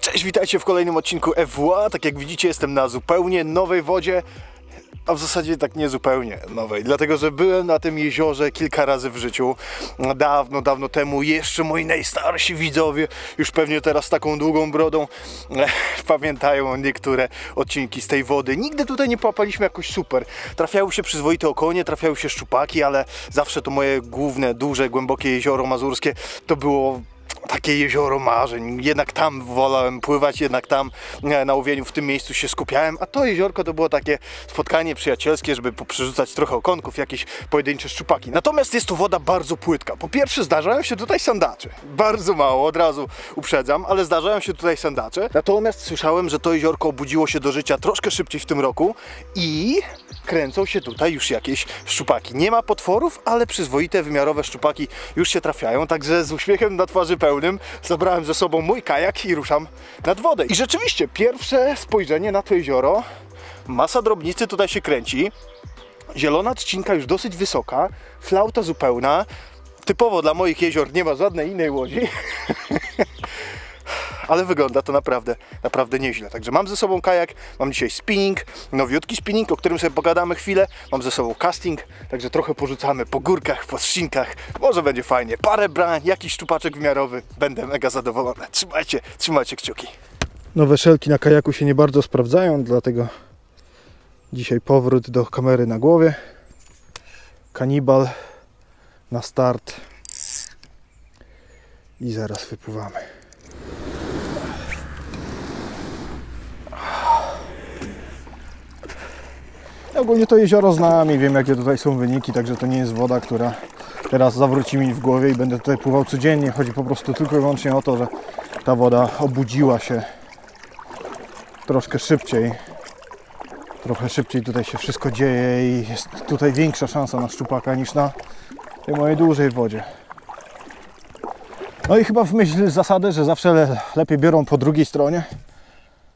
Cześć, witajcie w kolejnym odcinku FWA. Tak jak widzicie, jestem na zupełnie nowej wodzie, a w zasadzie tak nie zupełnie nowej, dlatego że byłem na tym jeziorze kilka razy w życiu. Dawno temu, jeszcze moi najstarsi widzowie, już pewnie teraz z taką długą brodą, pamiętają niektóre odcinki z tej wody. Nigdy tutaj nie połapaliśmy jakoś super. Trafiały się przyzwoite okonie, trafiały się szczupaki, ale zawsze to moje główne, duże, głębokie jezioro mazurskie to było takie jezioro marzeń. Jednak tam wolałem pływać, jednak tam na łowieniu w tym miejscu się skupiałem, a to jeziorko to było takie spotkanie przyjacielskie, żeby poprzerzucać trochę okonków, jakieś pojedyncze szczupaki. Natomiast jest to woda bardzo płytka. Po pierwsze, zdarzają się tutaj sandacze. Bardzo mało, od razu uprzedzam, ale zdarzają się tutaj sandacze. Natomiast słyszałem, że to jeziorko obudziło się do życia troszkę szybciej w tym roku i kręcą się tutaj już jakieś szczupaki. Nie ma potworów, ale przyzwoite, wymiarowe szczupaki już się trafiają, także z uśmiechem na twarzy pełnym zabrałem ze sobą mój kajak i ruszam nad wodę. I rzeczywiście, pierwsze spojrzenie na to jezioro, masa drobnicy tutaj się kręci, zielona trzcinka już dosyć wysoka, flauta zupełna, typowo dla moich jezior, nie ma żadnej innej łodzi. Ale wygląda to naprawdę nieźle. Także mam ze sobą kajak, mam dzisiaj spinning, nowiutki spinning, o którym sobie pogadamy chwilę. Mam ze sobą casting, także trochę porzucamy po górkach, po trzcinkach. Może będzie fajnie. Parę brań, jakiś szczupaczek wymiarowy. Będę mega zadowolony. Trzymajcie kciuki. Nowe szelki na kajaku się nie bardzo sprawdzają, dlatego dzisiaj powrót do kamery na głowie. Kanibal na start. I zaraz wypływamy. Ogólnie to jezioro znam i wiem, jakie tutaj są wyniki, także to nie jest woda, która teraz zawróci mi w głowie i będę tutaj pływał codziennie. Chodzi po prostu tylko i wyłącznie o to, że ta woda obudziła się troszkę szybciej. Trochę szybciej tutaj się wszystko dzieje i jest tutaj większa szansa na szczupaka niż na tej mojej dużej wodzie. No i chyba w myśl zasady, że zawsze lepiej biorą po drugiej stronie,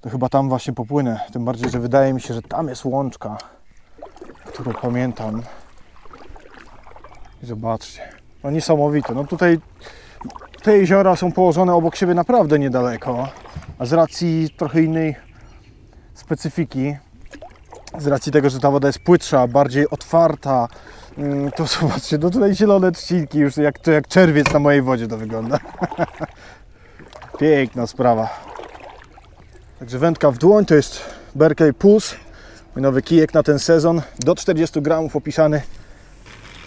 to chyba tam właśnie popłynę. Tym bardziej, że wydaje mi się, że tam jest łączka, którą pamiętam. I zobaczcie, no niesamowite. No tutaj te jeziora są położone obok siebie naprawdę niedaleko, a z racji trochę innej specyfiki, z racji tego, że ta woda jest płytsza, bardziej otwarta, to zobaczcie, no tutaj zielone trzcinki, już jak czerwiec na mojej wodzie to wygląda. Piękna sprawa. Także wędka w dłoń to jest Berkeley Pulse, mój nowy kijek na ten sezon, do 40 gramów opisany,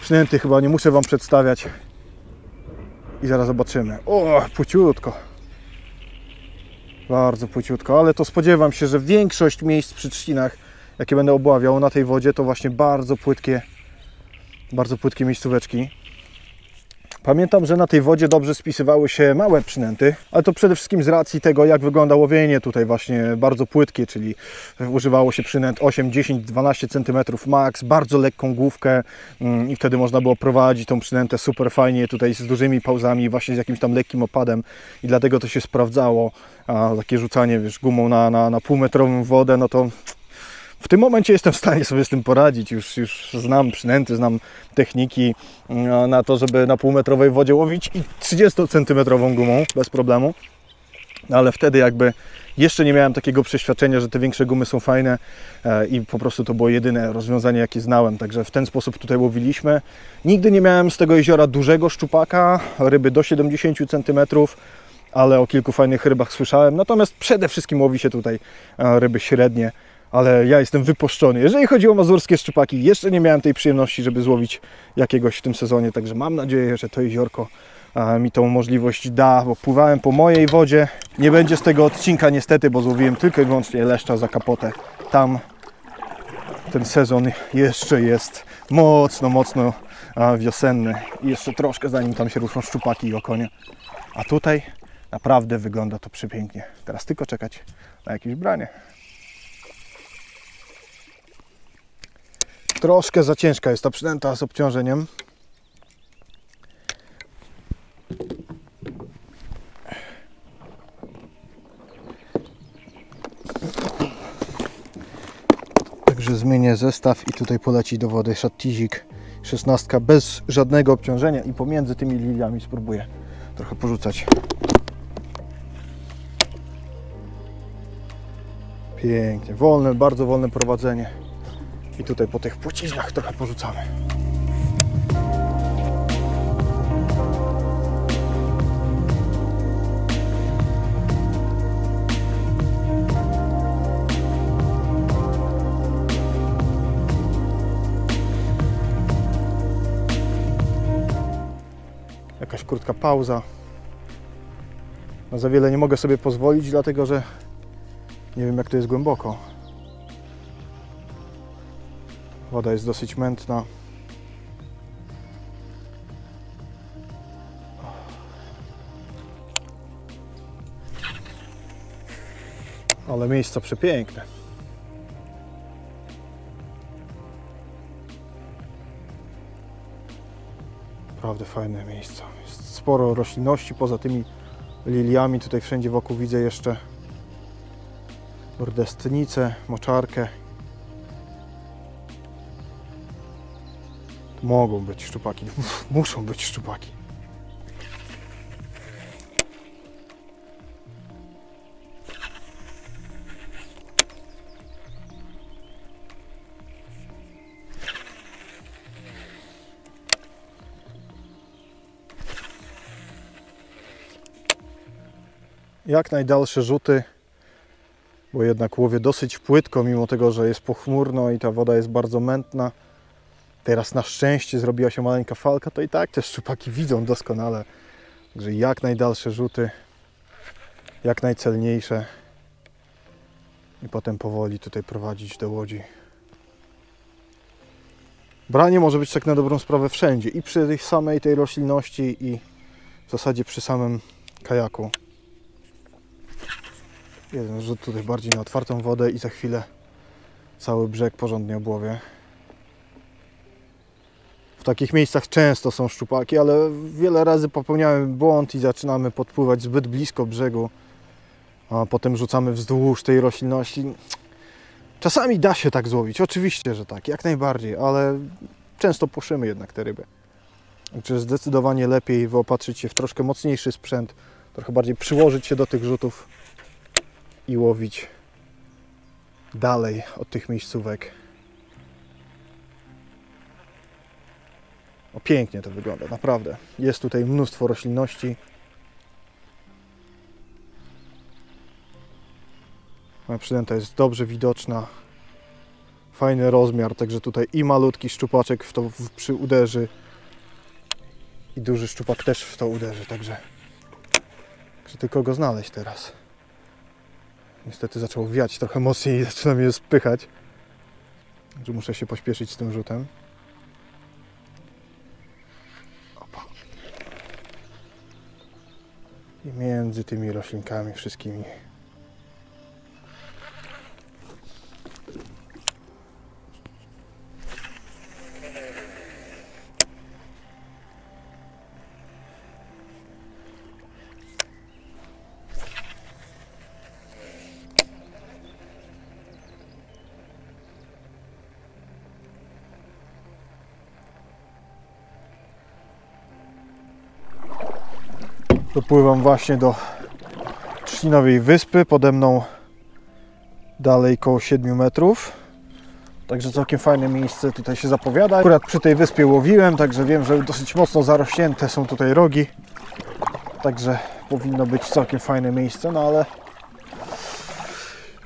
przynęty chyba nie muszę Wam przedstawiać i zaraz zobaczymy. O, płyciutko, bardzo płyciutko, ale to spodziewam się, że większość miejsc przy trzcinach, jakie będę obławiał na tej wodzie, to właśnie bardzo płytkie miejscóweczki. Pamiętam, że na tej wodzie dobrze spisywały się małe przynęty, ale to przede wszystkim z racji tego, jak wygląda łowienie tutaj właśnie bardzo płytkie, czyli używało się przynęt 8, 10, 12 cm max, bardzo lekką główkę i wtedy można było prowadzić tą przynętę super fajnie tutaj z dużymi pauzami, właśnie z jakimś tam lekkim opadem i dlatego to się sprawdzało, a takie rzucanie, wiesz, gumą na półmetrową wodę, no to w tym momencie jestem w stanie sobie z tym poradzić, już znam przynęty, znam techniki na to, żeby na półmetrowej wodzie łowić i 30 cm gumą bez problemu, ale wtedy jakby jeszcze nie miałem takiego przeświadczenia, że te większe gumy są fajne i po prostu to było jedyne rozwiązanie, jakie znałem, także w ten sposób tutaj łowiliśmy. Nigdy nie miałem z tego jeziora dużego szczupaka, ryby do 70 cm, ale o kilku fajnych rybach słyszałem, natomiast przede wszystkim łowi się tutaj ryby średnie. Ale ja jestem wypuszczony. Jeżeli chodzi o mazurskie szczupaki, jeszcze nie miałem tej przyjemności, żeby złowić jakiegoś w tym sezonie, także mam nadzieję, że to jeziorko mi tą możliwość da, bo pływałem po mojej wodzie. Nie będzie z tego odcinka niestety, bo złowiłem tylko i wyłącznie leszcza za kapotę. Tam ten sezon jeszcze jest mocno wiosenny i jeszcze troszkę zanim tam się ruszą szczupaki i okonie. A tutaj naprawdę wygląda to przepięknie. Teraz tylko czekać na jakieś branie. Troszkę za ciężka jest ta przynęta z obciążeniem. Także zmienię zestaw i tutaj poleci do wody szattizik 16 bez żadnego obciążenia i pomiędzy tymi liliami spróbuję trochę porzucać. Pięknie, wolne, bardzo wolne prowadzenie. I tutaj po tych płciznach trochę porzucamy. Jakaś krótka pauza. No za wiele nie mogę sobie pozwolić, dlatego że nie wiem, jak to jest głęboko. Woda jest dosyć mętna. Ale miejsca przepiękne. Naprawdę fajne miejsca. Jest sporo roślinności, poza tymi liliami. Tutaj wszędzie wokół widzę jeszcze ordestnicę, moczarkę. Tu mogą być szczupaki. Muszą być szczupaki. Jak najdalsze rzuty, bo jednak łowię dosyć płytko, mimo tego, że jest pochmurno i ta woda jest bardzo mętna. Teraz na szczęście zrobiła się maleńka falka, to i tak te szczupaki widzą doskonale. Także jak najdalsze rzuty, jak najcelniejsze i potem powoli tutaj prowadzić do łodzi. Branie może być tak na dobrą sprawę wszędzie, i przy tej samej tej roślinności, i w zasadzie przy samym kajaku. Jeden rzut tutaj bardziej na otwartą wodę i za chwilę cały brzeg porządnie obłowię. W takich miejscach często są szczupaki, ale wiele razy popełniałem błąd i zaczynamy podpływać zbyt blisko brzegu, a potem rzucamy wzdłuż tej roślinności. Czasami da się tak złowić, oczywiście, że tak, jak najbardziej, ale często puszymy jednak te ryby. Także zdecydowanie lepiej wyopatrzyć się w troszkę mocniejszy sprzęt, trochę bardziej przyłożyć się do tych rzutów i łowić dalej od tych miejscówek. O, pięknie to wygląda, naprawdę. Jest tutaj mnóstwo roślinności. Moja przynęta jest dobrze widoczna. Fajny rozmiar, także tutaj i malutki szczupaczek w to uderzy, i duży szczupak też w to uderzy, także tylko go znaleźć teraz. Niestety zaczął wiać trochę mocniej i zaczyna mnie spychać. Także muszę się pośpieszyć z tym rzutem. Opa. I między tymi roślinkami wszystkimi. Dopływam właśnie do Trzcinowej Wyspy, pode mną dalej koło 7 metrów. Także całkiem fajne miejsce tutaj się zapowiada. Akurat przy tej wyspie łowiłem, także wiem, że dosyć mocno zarośnięte są tutaj rogi. Także powinno być całkiem fajne miejsce, no ale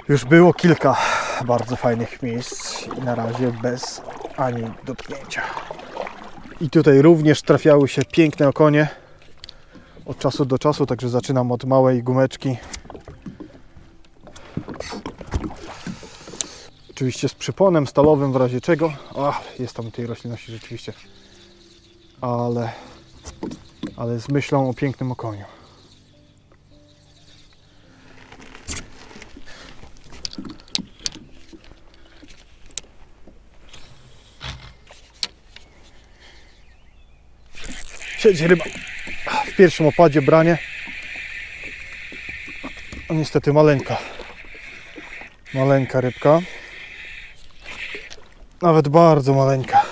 już było kilka bardzo fajnych miejsc i na razie bez ani dotknięcia. I tutaj również trafiały się piękne okonie od czasu do czasu, także zaczynam od małej gumeczki. Oczywiście z przyponem stalowym w razie czego. Jest tam tej roślinności rzeczywiście. Ale z myślą o pięknym okoniu. Siedzi ryba w pierwszym opadzie, branie. Niestety maleńka rybka. Nawet bardzo maleńka.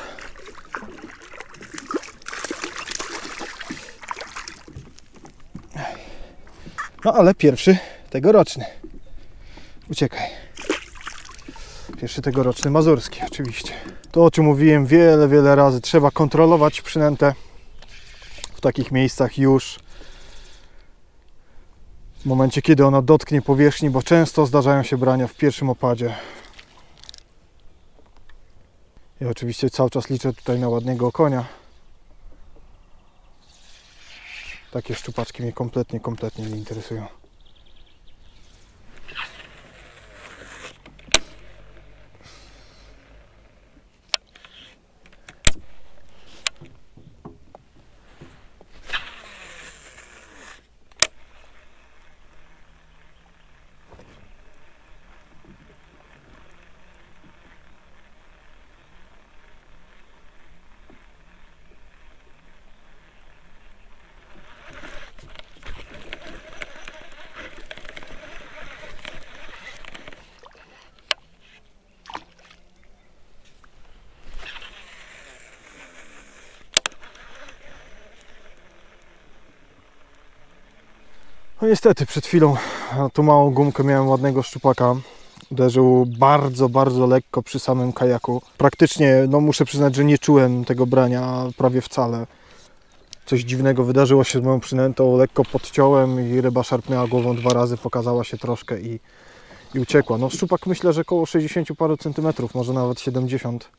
No ale pierwszy tegoroczny. Uciekaj. Pierwszy tegoroczny mazurski oczywiście. To, o czym mówiłem wiele razy, trzeba kontrolować przynętę w takich miejscach już w momencie, kiedy ona dotknie powierzchni, bo często zdarzają się brania w pierwszym opadzie. Ja oczywiście cały czas liczę tutaj na ładnego konia. Takie szczupaczki mnie kompletnie nie interesują. No niestety przed chwilą na tą małą gumkę miałem ładnego szczupaka. Uderzył bardzo lekko przy samym kajaku. Praktycznie, no muszę przyznać, że nie czułem tego brania prawie wcale. Coś dziwnego wydarzyło się z moją przynętą, lekko podciąłem i ryba szarpnęła głową 2 razy, pokazała się troszkę i uciekła. No szczupak myślę, że około 60 paru centymetrów, może nawet 70.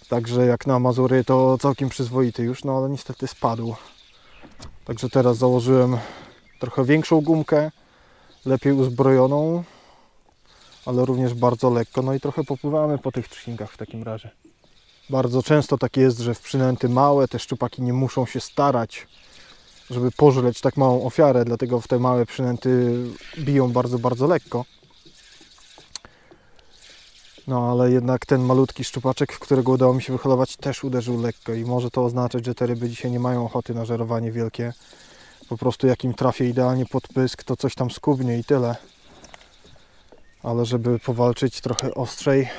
Także jak na Mazury to całkiem przyzwoity już, no ale niestety spadł. Także teraz założyłem trochę większą gumkę, lepiej uzbrojoną, ale również bardzo lekko. No i trochę popływamy po tych trzcinkach w takim razie. Bardzo często tak jest, że w przynęty małe te szczupaki nie muszą się starać, żeby pożreć tak małą ofiarę, dlatego w te małe przynęty biją bardzo lekko. No ale jednak ten malutki szczupaczek, którego udało mi się wyholować, też uderzył lekko i może to oznaczać, że te ryby dzisiaj nie mają ochoty na żerowanie wielkie. Po prostu jak im trafię idealnie pod pysk, to coś tam skubnie i tyle. Ale żeby powalczyć trochę ostrzej,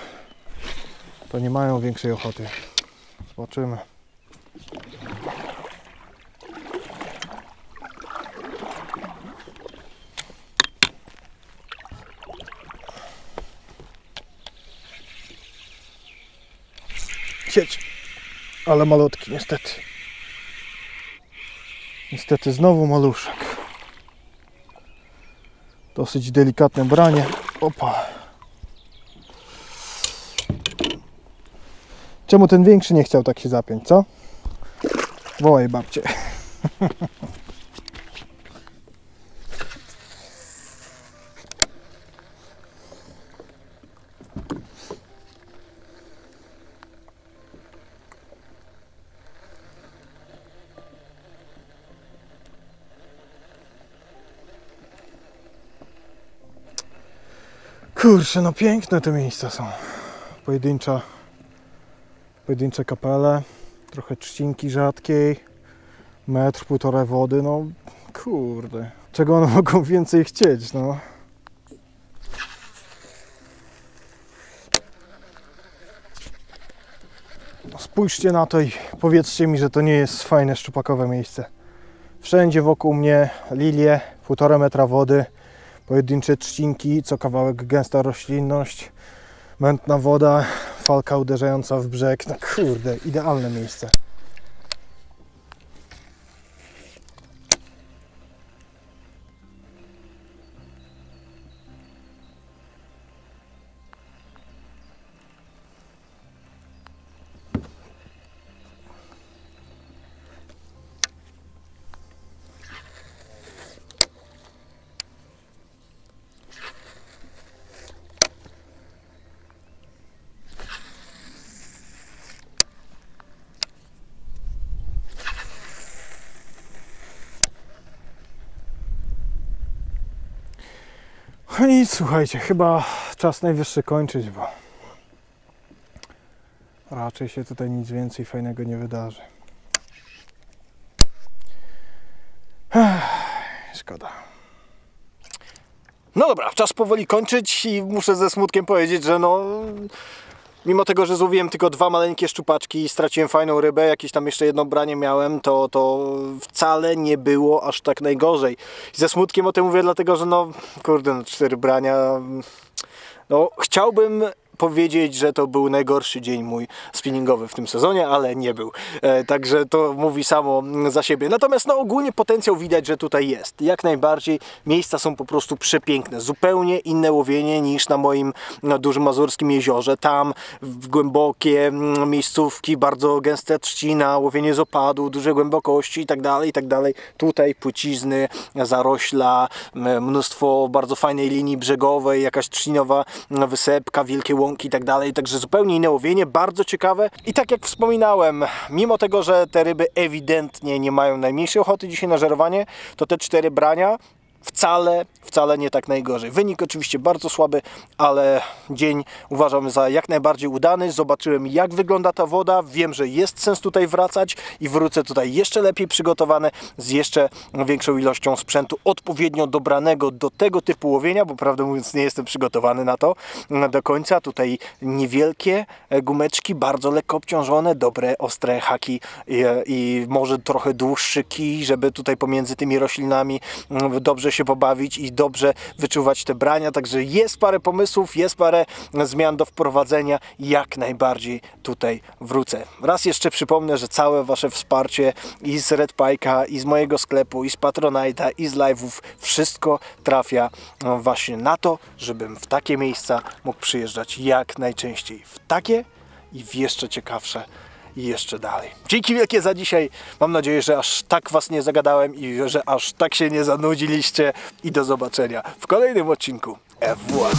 to nie mają większej ochoty. Zobaczymy. Sieć, ale malutki niestety. Niestety znowu maluszek. Dosyć delikatne branie. Opa. Czemu ten większy nie chciał tak się zapiąć, co? Wołaj babcię. Kurczę, no piękne te miejsca są. Pojedyncze kapele, trochę trzcinki rzadkiej, 1–1,5 metra wody, no kurde. Czego one mogą więcej chcieć, no. Spójrzcie na to i powiedzcie mi, że to nie jest fajne szczupakowe miejsce. Wszędzie wokół mnie lilie, 1,5 metra wody, pojedyncze trzcinki, co kawałek gęsta roślinność, mętna woda, falka uderzająca w brzeg. No kurde, idealne miejsce. No nic, słuchajcie, chyba czas najwyższy kończyć, bo raczej się tutaj nic więcej fajnego nie wydarzy. Szkoda. No dobra, czas powoli kończyć i muszę ze smutkiem powiedzieć, że no Mimo tego, że złowiłem tylko 2 maleńkie szczupaczki i straciłem fajną rybę, jakieś tam jeszcze jedno branie miałem, to wcale nie było aż tak najgorzej. I ze smutkiem o tym mówię, dlatego że no, kurde, no 4 brania, no chciałbym powiedzieć, że to był najgorszy dzień mój spinningowy w tym sezonie, ale nie był. Także to mówi samo za siebie. Natomiast no, ogólnie potencjał widać, że tutaj jest. Jak najbardziej. Miejsca są po prostu przepiękne. Zupełnie inne łowienie niż na moim dużym mazurskim jeziorze. Tam głębokie miejscówki, bardzo gęste trzcina, łowienie z opadu, duże głębokości i tak dalej, i tak dalej. Tutaj płycizny, zarośla, mnóstwo bardzo fajnej linii brzegowej, jakaś trzcinowa wysepka, wielkie łąki i tak dalej, także zupełnie inne łowienie, bardzo ciekawe. I tak jak wspominałem, mimo tego, że te ryby ewidentnie nie mają najmniejszej ochoty dzisiaj na żerowanie, to te 4 brania wcale nie tak najgorzej. Wynik oczywiście bardzo słaby, ale dzień uważam za jak najbardziej udany. Zobaczyłem, jak wygląda ta woda. Wiem, że jest sens tutaj wracać i wrócę tutaj jeszcze lepiej przygotowany, z jeszcze większą ilością sprzętu odpowiednio dobranego do tego typu łowienia, bo prawdę mówiąc nie jestem przygotowany na to do końca. Tutaj niewielkie gumeczki, bardzo lekko obciążone, dobre, ostre haki i może trochę dłuższy kij, żeby tutaj pomiędzy tymi roślinami dobrze się pobawić i dobrze wyczuwać te brania, także jest parę pomysłów, jest parę zmian do wprowadzenia, jak najbardziej tutaj wrócę. Raz jeszcze przypomnę, że całe wasze wsparcie i z Red Pike'a, i z mojego sklepu, i z Patronite'a, i z live'ów, wszystko trafia właśnie na to, żebym w takie miejsca mógł przyjeżdżać jak najczęściej. W takie i w jeszcze ciekawsze i jeszcze dalej. Dzięki wielkie za dzisiaj. Mam nadzieję, że aż tak was nie zagadałem i że aż tak się nie zanudziliście i do zobaczenia w kolejnym odcinku FWA.